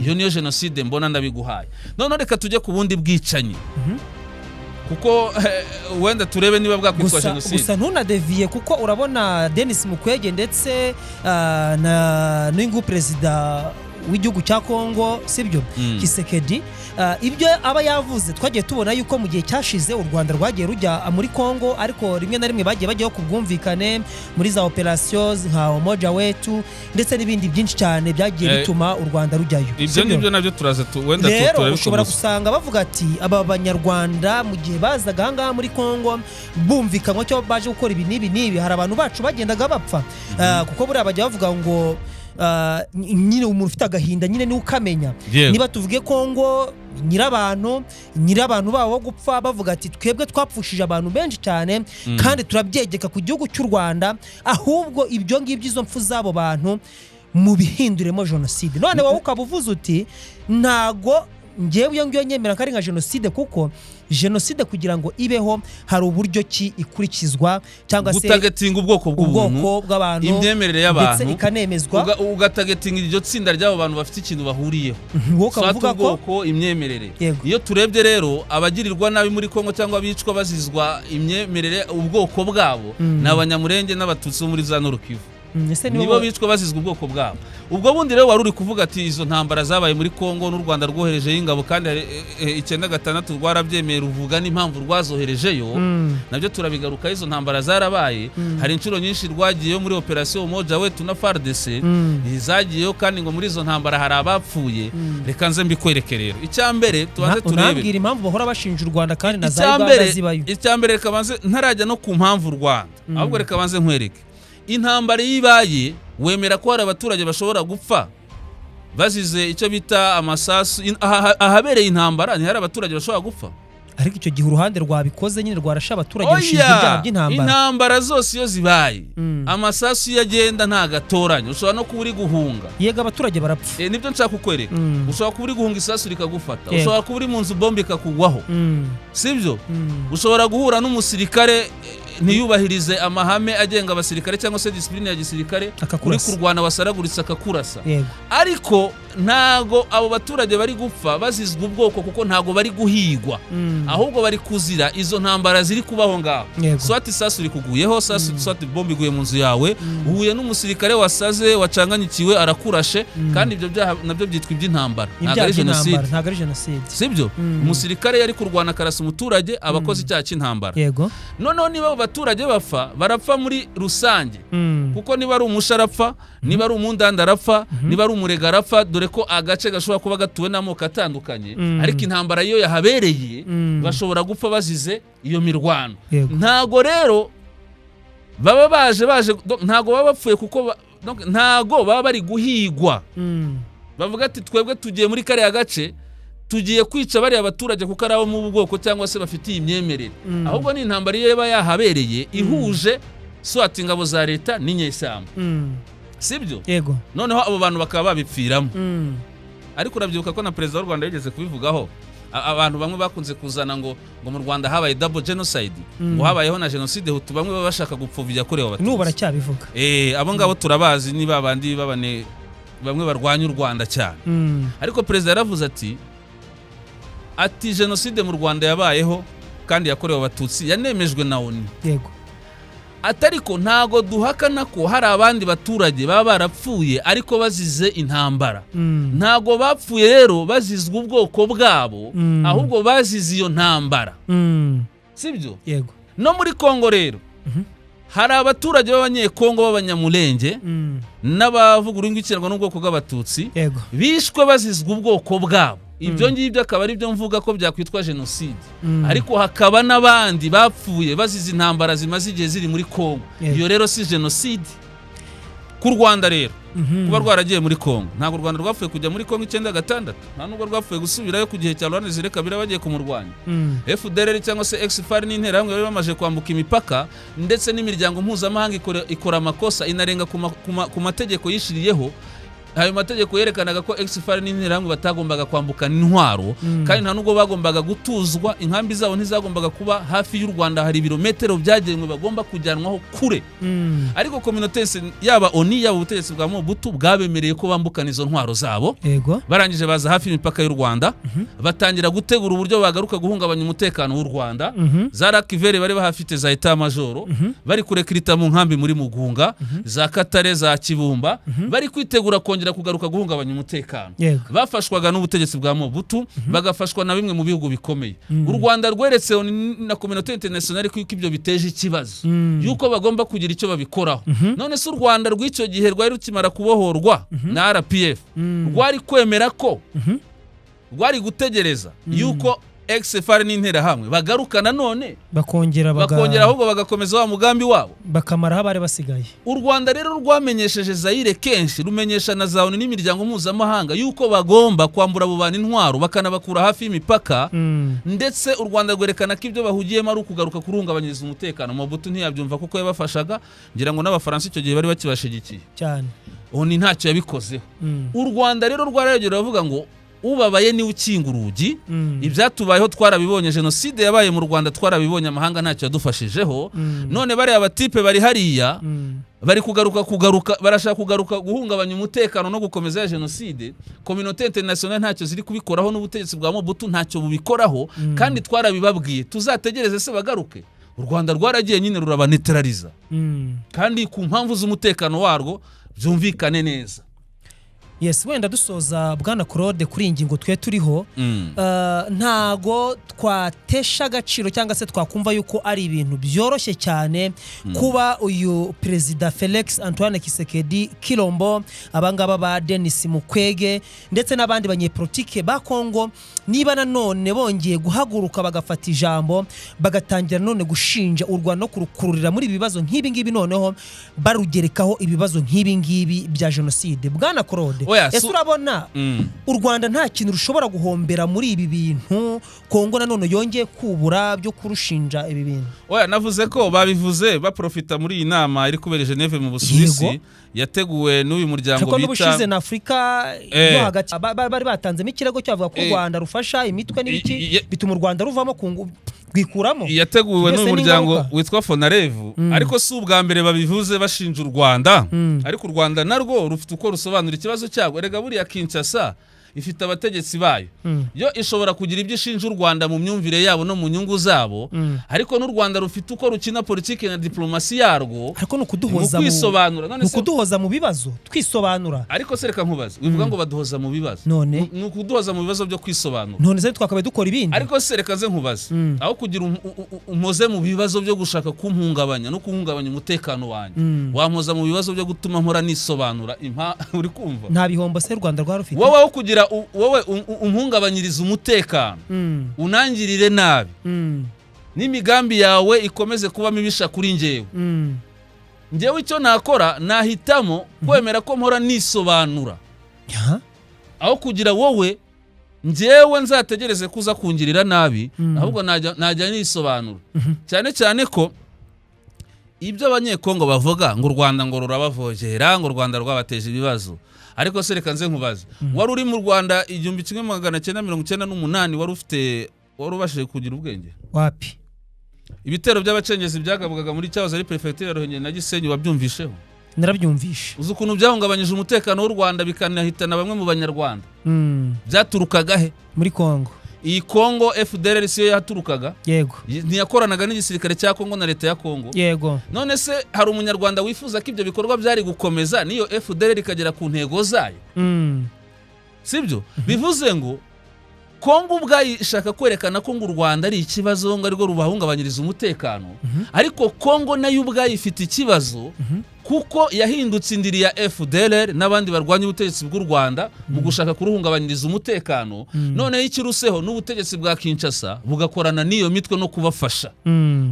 S1: Iyo niyo genocide mbona ndabiguhaye. None reka tujye ku bundi bwicanyi, kuko wenda turebe niba bwakwitwa genocide.
S2: Gusa ntunadeviye, kuko urabona Denis Mukwege ndetse n'ingu perezida w'igihugu cya Kongo, sibyo, Tshisekedi, ibyo aba yavuze twagiye tubona yuko mu gihe cyashize u Rwanda rwagiye rujya muri Kongo, ariko rimwe na rimwe bagiye bajyaho ku bwumvikane muri za operations nka Umoja Wetu ndetse n'ibindi byinshi cyane byagiye bituma u Rwanda rujyayo.
S1: Ibyo nibyo nabyo turaza wenda
S2: turabikora. Ushobora gusanga bavuga ati aba banyarwanda mu gihe bazaga ahangaha muri Kongo bumvikanywe cyo baje gukora ibi n'ibi, hari abantu bacu bagendaga bapfa, kuko buriya bajya bavuga ngo nyine umuntu ufite agahinda nyine niwe ukamenya.
S1: Yego.
S2: Niba tuvuge Kongo nyirabantu babo bo gupfa bavuga ati twebwe twapfushije abantu benshi cyane kandi turabyegeka ku gihugu cy'u Rwanda, ahubwo ibyo ngibyo izo mpfu z'abo bantu mu bihinduremo jenoside. None wowe ukaba uvuze uti ntago ngewe iyo ngiyo nyemera ko ari nka jenoside, kuko jenoside kugira ngo ibeho hari uburyo ki ikurikizwa cyangwa se
S1: gutagetinga ubwoko
S2: bw'abantu,
S1: imyemerere y'abantu
S2: ndetse ikanemezwa,
S1: ugatagetinga iryo tsinda ry'abo bantu bafite ikintu bahuriyeho,
S2: ukavuga ko
S1: ubwoko, imyemerere. Iyo turebye rero abagirirwa nabi muri Kongo cyangwa abicwa bazizwa imyemerere ubwoko bwabo ni Abanyamurenge n'Abatutsi bo muri za Nord Kivu. Nibo bicwa bazizwa ubwoko bwabo. Ubwo bundi rero wari uri kuvuga ati izo ntambara zabaye muri Kongo n'u Rwanda rwoherejeyo ingabo kandi 96 rwarabyemeye ruvuga n'impamvu rwazoherejeyo, nabyo turabigaruka. Izo ntambara zarabaye, hari inshuro nyinshi rwagiyeyo muri operation Umoja Wetu na FARDC zagiyeyo, kandi ngo muri izo ntambara hari abapfuye. Reka nze mbikwereke rero. Icyambere tubanze turebe,
S2: unabwira impamvu bahora bashinja u Rwanda kandi na za Uganda zibayo.
S1: Icyambere reka banze ntarajya no ku mpamvu Rwanda, ahubwo reka banze nkwereke intambara yibaye. Wemera ko hari abaturage bashobora gupfa bazize icyo bita amasasu ahabereye intambara? Ni hari abaturage bashobora gupfa?
S2: Ariko icyo gihe uruhande rwabikoze nyine rwarasha abaturage rushinja ibyaha by'intambara.
S1: Intambara zose iyo zibaye amasasu yagenda nta gatoranya, ushobora no kuba uri guhunga,
S2: yega abaturage barapfa.
S1: Nibyo nshaka kukwereka. Ushobora kuba uri guhunga isasu rikagufata, ushobora kuba uri mu nzu bombe ikakugwaho, sibyo? Ushobora guhura n'umusirikare ntiyubahirize amahame agenga abasirikare cyangwa se discipline ya gisirikare, uri kurwana wasaraguritse akakurasa. Ariko ntago abo baturage bari gupfa bazizwa ubwoko, kuko ntago bari guhigwa, ahubwo bari kuzira izo ntambara ziri kubaho ngaho. Swati sasu rikuguyeho, swati bombe iguye mu nzu yawe, uhuye n'umusirikare wasaze wacanganyikiwe arakurashe, kandi ibyo byaha nabyo byitwa iby'intambara, ntago ari jenoside, sibyo? Umusirikare yari kurwana karasa umuturage, abakoze icyaha cy'intambara. Noneho niba abaturage barapfa muri rusange, kuko niba ari umusharapfa, niba ari umundanda arapfa, niba ari umurega arapfa, dore ko agace gashobora kuba gatuwe n'amoko atandukanye. Ariko intambara iyo yahabereye bashobora gupfa bazize iyo mirwano. Ntago rero baba baje ntago baba bapfuye, kuko ntago baba bari guhigwa. Bavuga ati twebwe tugiye muri kariya gace tugiye kwica bari abaturage kuko ari abo mu bwoko cyangwa se bafitiye imyemerere. Ahubwo ni intambara iyo yaba yahabereye ihuje swati ingabo za leta n'inyeshyamba, sibyo? Noneho abo bantu bakaba babipfiramo. Ariko urabyibuka ko na perezida w'u Rwanda yigeze kubivugaho, abantu bamwe bakunze kuzana ngo mu Rwanda habaye double genocide, ngo habayeho na genocide Hutu, bamwe baba bashaka gupfobya yakorewe Abatutsi. N'ubu baracyabivuga. Abo ngabo turabazi, ni babandi bamwe barwanya u Rwanda cyane. Ariko perezida yaravuze ati jenoside mu Rwanda yabayeho kandi yakorewe Abatutsi, yanemejwe na ONU. Atariko ntago duhakana ko hari abandi baturage baba barapfuye ariko bazize intambara. Ntago bapfuye rero bazizwa ubwoko bwabo, ahubwo bazize iyo ntambara, sibyo? No muri Kongo rero hari abaturage b'Abanyekongo b'Abanyamurenge n'abavuga ururimi rw'Ikinyarwanda n'ubwoko bw'Abatutsi bishwe bazizwa ubwoko bwabo. Ibyo ngibyo akaba ari byo mvuga ko byakwitwa jenoside. Ariko hakaba n'abandi bapfuye bazize intambara zimaze igihe ziri muri Kongo. Iyo rero si jenoside. Ku Rwanda rero kuba rwaragiye muri Kongo, ntabwo u Rwanda rwapfuye kujya muri Kongo 96, nta nubwo rwapfuye gusubirayo ku gihe cya Laurent Desire Kabila bagiye kumurwanya. FDLR cyangwa se ex-FAR n'interahamwe bari bamaje kwambuka imipaka, ndetse n'imiryango mpuzamahanga ikora amakosa inarenga ku mategeko yishiriyeho. Ayo mategeko yerekanaga ko ex-FAR n'interahamwe batagombaga kwambukana intwaro, kandi nta nubwo bagombaga gutuzwa, inkambi zabo ntizagombaga kuba hafi y'u Rwanda, hari ibirometero byagenwe bagomba kujyanwaho kure. Ariko communauté yaba ONU yaba ubutegetsi bwa Mobutu bwabemereye ko bambukana izo ntwaro zabo. Barangije baza hafi y'imipaka y'u Rwanda, batangira gutegura uburyo bagaruka guhungabanya umutekano w'u Rwanda. Za Rakivere bari bahafite za Etat Major, bari kurekrita mu nkambi muri Mugunga, za Katare, za Kibumba, bari kwitegura kongera kugaruka guhungabanya umutekano. Bafashwaga n'ubutegetsi bwa Mobutu, bagafashwa na bimwe mu bihugu bikomeye. U Rwanda rweretse na communauté internationale ko ibyo biteje ikibazo, yuko bagomba kugira icyo babikoraho. None se u Rwanda rw'icyo gihe rwari rukimara kubohorwa na RPF, rwari kwemera ko rwari gutegereza yuko ex-FARC n'intera hamwe bagarukana none
S2: bakongera
S1: ahubwo bagakomeza wa mugambi wabo
S2: bakamara abari basigaye.
S1: U Rwanda rero rwamenyesheje Zaire kenshi rumenyesha na za ONU n'imiryango mpuzamahanga yuko bagomba kwambura abo bantu intwaro bakanabakura hafi y'imipaka ndetse u Rwanda rwerekana ko ibyo bahugiyemo ari ukugaruka kurungabanyiriza umutekano. Mobutu ntiyabyumva kuko yabafashaga, ngira ngo n'abafaransa icyo gihe bari bakibashigikiye
S2: cyane,
S1: oni ntacyo yabikozeho. U Rwanda rero rwaragera bavuga ngo ubabaye ni ukinga urugi. Ibyatubayeho twarabibonye, jenoside yabaye mu Rwanda twarabibonye, amahanga ntacyo yadufashijeho. None bari abatipe bari hariya bari kugaruka barashaka kugaruka guhungabanya umutekano no gukomeza ya jenoside. Communauté internationale ntacyo ziri kubikoraho, n'ubutegetsi bwa Mobutu ntacyo bubikoraho, kandi twarabibabwiye. Tuzategereze se bagaruke? U Rwanda rwaragiye nyine rurabanetraliza, kandi ku mpamvu z'umutekano warwo byumvikane neza.
S2: Yes, wenda dusoza Bwana Claude kuri ingingo twe turiho, ntago twatesha agaciro cyangwa se twakumva yuko ari ibintu byoroshye cyane kuba uyu Perezida Felix Antoine Tshisekedi Kilombo, abangaba ba Denis Mukwege ndetse n'abandi banyepolitike ba Kongo niba nanone bongeye guhaguruka bagafata ijambo bagatangira none gushinja u Rwanda no kurukururira muri ibibazo nk'ibi ngibi, noneho barugerekaho ibibazo nk'ibi ngibi bya jenoside. Bwana Claude, ese urabona u Rwanda nta kintu rushobora guhombera muri ibi bintu Kongo nanone yongeye kubura byo kurushinja ibi bintu?
S1: Navuze ko babivuze baprofita muri iyi nama iri kubera Geneve mu Busuwisi yateguwe n'uyu muryango bita
S2: n'ubushize na Afrika yo hagati bari batanzemo ikirego cyavuga ko u Rwanda rufasha imitwe n'ibiki bituma u Rwanda ruvamo kwikuramo.
S1: Yateguwe n'uyu muryango witwa Fonarevu, ariko si ubwa mbere babivuze bashinja u Rwanda, ariko u Rwanda narwo rufite uko rusobanura ikibazo cyabo. Erega buriya Kinshasa ifite abategetsi bayo, yo ishobora kugira ibyo ishinja u Rwanda mu myumvire yabo no mu nyungu zabo, ariko n'u Rwanda rufite uko rukina politiki na diplomasi yarwo,
S2: ariko nukuduhoza mu bibazo twisobanura.
S1: Ariko se reka nkubaze, wivuga ngo baduhoza mu bibazo,
S2: none
S1: nukuduhoza mu bibazo byo kwisobanura,
S2: none se twakabaye dukora ibindi.
S1: Ariko se reka ze nkubaze, aho kugira umpoze mu bibazo byo gushaka kumpungabanya no kuhungabanya umutekano wanjye, wampoza mu bibazo byo gutuma nkora nisobanura. Uri kumva
S2: nta bihombo se Rwanda rwarufite?
S1: Wowe aho kugira wowe umuhungabanyiriza umutekano, unangirire nabi, n'imigambi yawe ikomeze kuba mibisha kuri njyewe icyo nakora nahitamo kwemera ko mpora nisobanura, aho kugira wowe njyewe nzategereze kuza kungirira nabi, ahubwo najya nisobanura. Cyane cyane ko ibyo abanyekongo bavuga ngo u Rwanda ngo rurabavogera, ngo u Rwanda rwabateje ibibazo. Ariko se reka nze nkubaze, wari uri mu Rwanda 1998 wari ubashije kugira ubwenge?
S2: Wapi?
S1: Ibitero by'abacengezi byagabugaga muri cyahoze ari prefecture ya Ruhengeri na Gisenyi wabyumvisheho?
S2: Narabyumvishe.
S1: Uzi ukuntu byahungabanyije umutekano w'u Rwanda bikanahitana bamwe mu banyarwanda? Byaturukaga he?
S2: Muri Kongo.
S1: Iyi Kongo FDLR siyo yaturukaga?
S2: Yego.
S1: Ntiyakoranaga n'igisirikare cya Kongo na leta ya Kongo?
S2: Yego.
S1: None se hari umunyarwanda wifuza ko ibyo bikorwa byari gukomeza niyo FDLR ikagera ku ntego zayo? Sibyo? Bivuze ngo Kongo ubwayo ishaka kwerekana ko ngo u Rwanda ari ikibazo, ngo ariko rubahungabanyiriza umutekano, ariko Kongo nayo ubwayo ifite ikibazo kuko yahindutse indiri ya FDLR n'abandi barwanya ubutegetsi bw'u Rwanda mu gushaka kuruhungabanyiriza umutekano. None ikiruseho n'ubutegetsi bwa Kinshasa bugakorana n'iyo mitwe no kubafasha.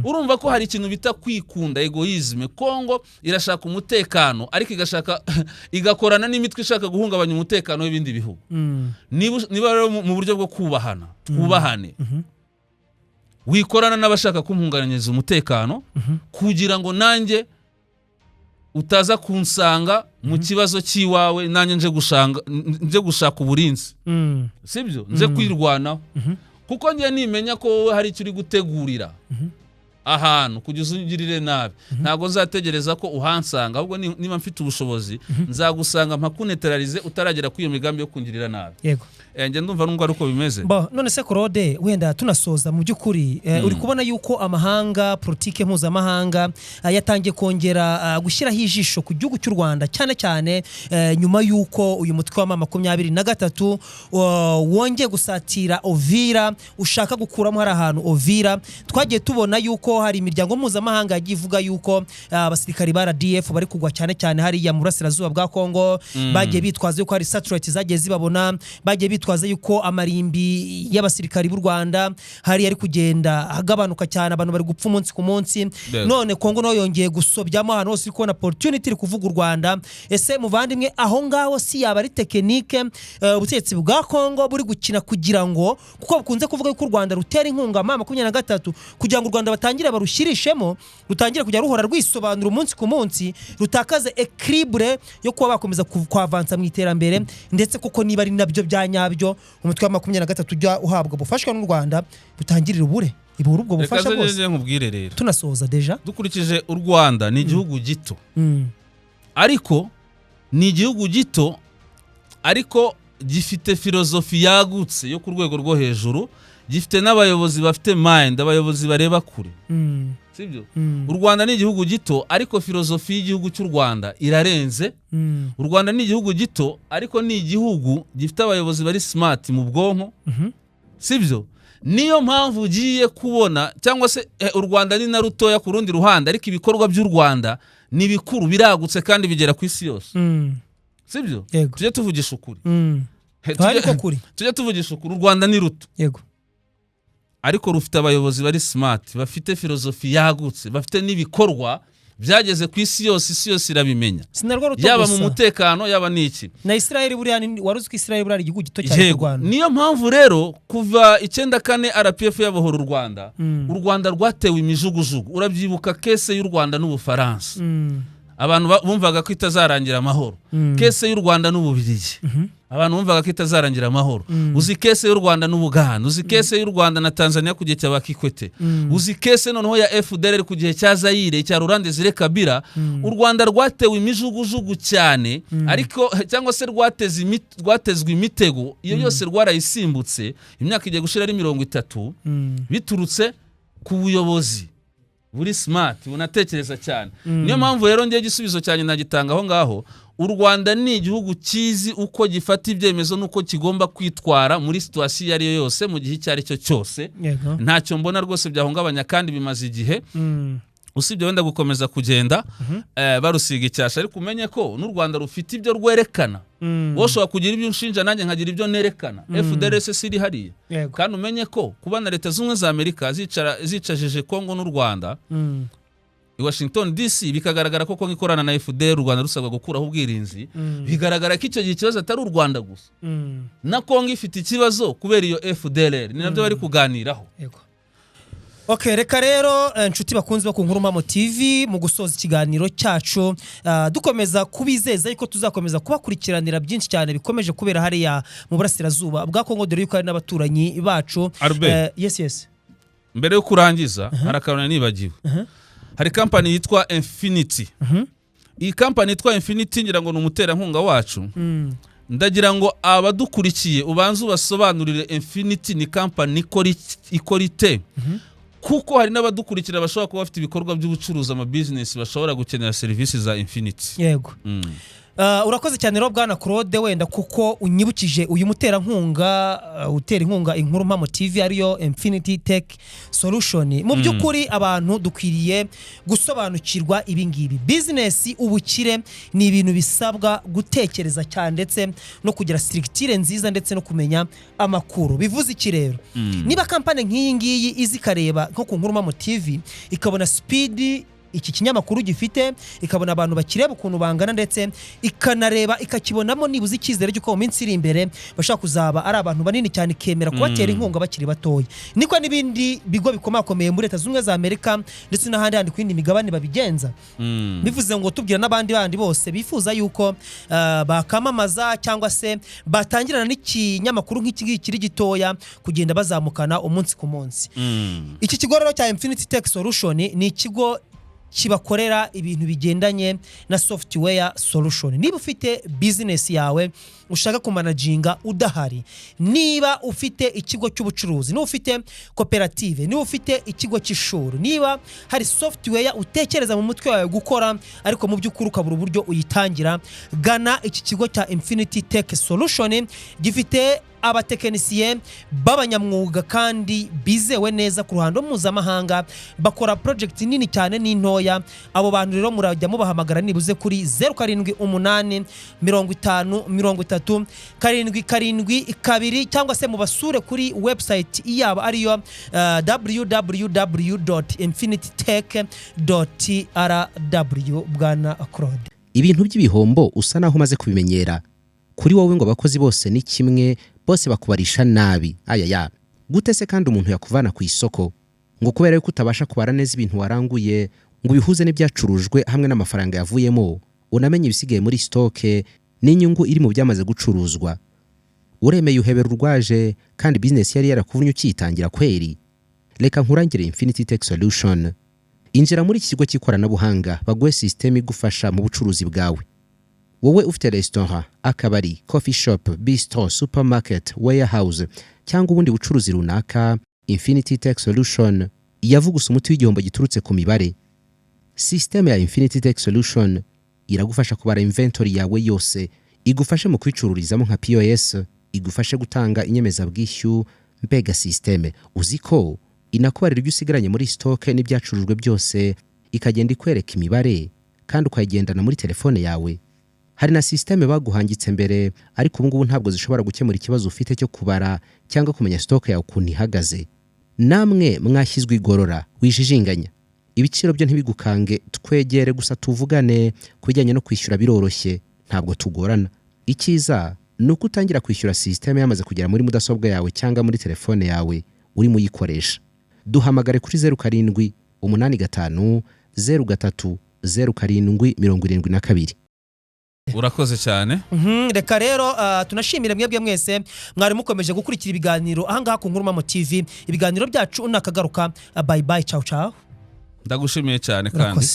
S1: Urumva ko hari ikintu bita kwikunda, egoisme. Kongo irashaka umutekano ariko igakorana n'imitwe ishaka guhungabanya umutekano w'ibindi bihugu. Niba rero mu buryo bwo kubahana, twubahane, wikorana n'abashaka kumhungabanyiriza umutekano kugira ngo nanjye utaza kunsanga mu kibazo cyiwawe, nanjye nje gushaka uburinzi. Sibyo? Nje kwirwanaho. Kuko ngiye nimenya ko hari icyo uri gutegurira ahantu kugeza ungirire nabi, ntago nzategereza ko uhansanga, ahubwo niba mfite ubushobozi nzagusanga mpakunetralize utaragera kwiyo migambi yo kungirira nabi.
S2: Yego.
S1: Nge ndumva nubwo aruko bimeze.
S2: None se Claude, wenda tunasoza mu by'ukuri, uri kubona yuko amahanga, politike mpuzamahanga yatangiye kongera gushyiraho ijisho ku gihugu cy'u Rwanda, cyane cyane nyuma yuko uyu mutwe wa 23 wongeye gusatira Ovira, ushaka gukuramo hari ahantu Ovira. Twagiye tubona yuko kuko hari imiryango mpuzamahanga yagiye ivuga yuko abasirikari ba RDF bari kugwa cyane cyane hariya mu burasirazuba bwa Kongo, bagiye bitwaza yuko hari satellite zagiye zibabona, bagiye bitwaza yuko amarimbi y'abasirikari b'u Rwanda hari ari kugenda agabanuka cyane, abantu bari gupfa umunsi ku munsi. None Kongo no yongeye gusobyamo ahantu hose kubona opportunity iri kuvuga u Rwanda. Ese muvandimwe, aho ngaho si yaba ari tekinike ubutegetsi bwa Kongo buri gukina kugira ngo, kuko bukunze kuvuga yuko u Rwanda rutera inkunga ma 23 kugira ngo u Rwanda batangire barushirishemo, rutangire kujya ruhora rwisobanura umunsi ku munsi, rutakaze equilibre yo kuba bakomeza kwavansa mu iterambere, ndetse kuko niba ari nabyo byanyabyo umutwe wa 23 ujya uhabwa bufashwa n'u Rwanda butangirira ubure ibura ubwo bufasha bwose.
S1: Nkubwire rero,
S2: tunasoza deja
S1: dukurikije u Rwanda ni igihugu gito, ariko ni igihugu gito ariko gifite filozofi yagutse yo ku rwego rwo hejuru, gifite n'abayobozi bafite mind, abayobozi bareba kure. Sibyo? U Rwanda ni igihugu gito ariko filozofi y'igihugu cy'u Rwanda irarenze. U Rwanda ni igihugu gito ariko ni igihugu gifite abayobozi bari smart mu bwonko. Sibyo? Niyo mpamvu ugiye kubona cyangwa se u Rwanda ni na rutoya ku rundi ruhande, ariko ibikorwa by'u Rwanda ni bikuru, biragutse kandi bigera ku isi yose. Sibyo? Tujye tuvugisha ukuri. Tujye tuvugisha ukuri, u Rwanda ni ruto.
S2: Yego.
S1: Ariko rufite abayobozi bari smart, bafite filozofi yagutse, bafite n'ibikorwa byageze ku isi yose, isi yose irabimenya. Yaba mu mutekano, yaba n'iki.
S2: Na Israel buriya waruzi ko Israel buriya igihugu gito cyane cy'u Rwanda.
S1: Niyo mpamvu rero kuva 94 RPF yabohora u Rwanda, u Rwanda rwatewe imijugujugu. Urabyibuka kese y'u Rwanda n'Ubufaransa. Abantu bumvaga ko itazarangira amahoro. Kese y'u Rwanda n'Ububiligi. Abantu bumvaga ko itazarangira amahoro. Uzi kese y'u Rwanda n'Ubuganda, uzi kese y'u Rwanda na Tanzania ku gihe cya Kikwete. Uzi kese noneho ya FDLR ku gihe cya Zaire, cya Laurent Desire Kabila. U Rwanda rwatewe imijugujugu cyane, ariko cyangwa se rwatezwe imitego, iyo yose rwarayisimbutse. Imyaka igiye gushira ari 30 biturutse ku buyobozi buri smart, bunatekereza cyane. Niyo mpamvu rero ngiye gisubizo cyane nagitanga aho ngaho. U Rwanda ni igihugu kizi uko gifata ibyemezo nuko kigomba kwitwara muri situation yari yose mu gihe cyari cyo cyose. Ntacyo mbona rwose byahungabanya, kandi bimaze igihe. Usibye wenda gukomeza kugenda barusiga icyasha, ariko umenye ko n'u Rwanda rufite ibyo rwerekana. Woshobora kugira ibyo unshinja, nanjye nkagira ibyo nerekana. FDLR iri hariya. Kandi umenye ko kuba na Leta z'Ubumwe za Amerika zicajije Kongo n'u Rwanda i Washington DC, bikagaragara ko Kongo ikorana na FDLR, u Rwanda rusabwa gukuraho ubwirinzi. Bigaragara ko icyo gihe ikibazo atari u Rwanda gusa, na Kongo ifite ikibazo kubera iyo FDLR. Ni nabyo bari kuganiraho. Okay, reka rero nshuti bakunzi ku Nkuru Mpamo TV, mu gusoza ikiganiro cyacu dukomeza kubizeza yuko tuzakomeza kubakurikiranira byinshi cyane bikomeje kubera hariya mu burasirazuba bwa Kongo, dore yuko ari n'abaturanyi bacu. Yes. Mbere yo kurangiza, harakarona nibagiwe. Hari company yitwa Infinity. Iyi company yitwa Infinity ngira ngo n'umuterankunga wacu. Ndagira ngo abadukurikiye ubanze ubasobanurire Infinity ni company ikorite. Kuko hari n'abadukurikira bashobora kuba bafite ibikorwa by'ubucuruzi, ama business, bashobora gukenera services za Infinity. Yego. Urakoze cyane rero bwana Claude, wenda kuko unyibukije uyu muterankunga utera inkunga Inkuru Mpamo TV ariyo Infinity Tech Solution. Mu by'ukuri abantu dukwiriye gusobanukirwa ibingibi. Business ubukire ni ibintu bisabwa gutekereza cyane, ndetse no kugira structure nziza, ndetse no kumenya amakuru. Bivuze iki rero? Niba company nk'iyi ngiyi izikareba nko ku Nkuru Mpamo TV, ikabona speed iki kinyamakuru gifite, ikabona abantu bakireba ukuntu bangana, ndetse ikanareba ikakibonamo nibuze icyizere cy'uko mu minsi iri imbere bashaka kuzaba ari abantu banini cyane, kemera kubatera inkunga bakiri batoya. Niko n'ibindi bigo bikomakomeye muri Leta z'Ubumwe za Amerika ndetse n'ahandi handi ku yindi migabane babigenza. Bivuze ngo tubwira n'abandi bandi bose bifuza yuko bakamamaza cyangwa se batangirana n'ikinyamakuru nk'iki kiri gitoya kugenda bazamukana umunsi ku munsi. Iki kigo rero cya Infinity Tech Solution ni ikigo kibakorera ibintu bigendanye na software solution. Niba ufite business yawe ushaka kumanaginga udahari, niba ufite ikigo cy'ubucuruzi, niba ufite koperative, niba ufite ikigo cy'ishuri, niba hari software utekereza mu mutwe wawe gukora ariko mu by'ukuri ukabura uburyo uyitangira, gana iki kigo cya Infinity Tech Solution. Gifite
S2: abatekinisiye b'abanyamwuga kandi bizewe neza ku ruhando mpuzamahanga bakora project nini cyane n'intoya. Abo bantu rero murajya mubahamagara nibuze kuri 078 50 30 772 cyangwa se mubasure kuri website yabo ariyo www.infinitytech.rw. Bwana Claude,
S3: ibintu by'ibihombo usa naho umaze kubimenyera. Kuri wowe ngo abakozi bose ni kimwe, bose bakubarisha nabi. Ayaya, gute se kandi umuntu yakuvana ku isoko ngo kubera yuko utabasha kubara neza ibintu waranguye ngo bihuze n'ibyacurujwe hamwe n'amafaranga yavuyemo, unamenye ibisigaye muri stoke n'inyungu iri mu byamaze gucuruzwa. Uremeye uhebera urwaje kandi business yari yarakuvunye ukitangira kweri. Reka nkurangire Infinity Tech Solution. Injira muri iki kigo cy'ikoranabuhanga baguhe system igufasha mu bucuruzi bwawe. Wowe ufite restaurant, akabari, coffee shop, bistro, supermarket, warehouse cyangwa ubundi bucuruzi runaka, Infinity Tech Solution yavugusa umuti w'igihombo giturutse ku mibare. System ya Infinity Tech Solution iragufasha kubara inventory yawe yose, igufashe mu kwicururizamo nka POS, igufashe gutanga inyemezabwishyu. Mbega system uziko inakubarira ibyo usigaranye muri stock n'ibyacurujwe byose, ikagenda ikwereka imibare kandi ukayigendana muri telefone yawe. Hari na system baguhangitse mbere ariko ubu ngubu ntabwo zishobora gukemura ikibazo ufite cyo kubara cyangwa kumenya stock yawe ukuntu ihagaze. Namwe mwashyizwe igorora wijijinganya, ibiciro byo ntibigukange, twegere gusa tuvugane. Kubijyanye no kwishyura biroroshye, ntabwo tugorana. Ikiza nuko utangira kwishyura system yamaze kugera muri mudasobwa yawe cyangwa muri telefone yawe uri muyikoresha. Duhamagare kuri 07 85 03 0772.
S1: Urakoze cyane.
S2: Reka rero tunashimire mwebwe mwese mwari mukomeje gukurikira ibiganiro ahangaha ku Nkurumamo TV. Ibiganiro byacu nakagaruka. Bye bye, ciao ciao.
S1: Ndagushimiye cyane kandi.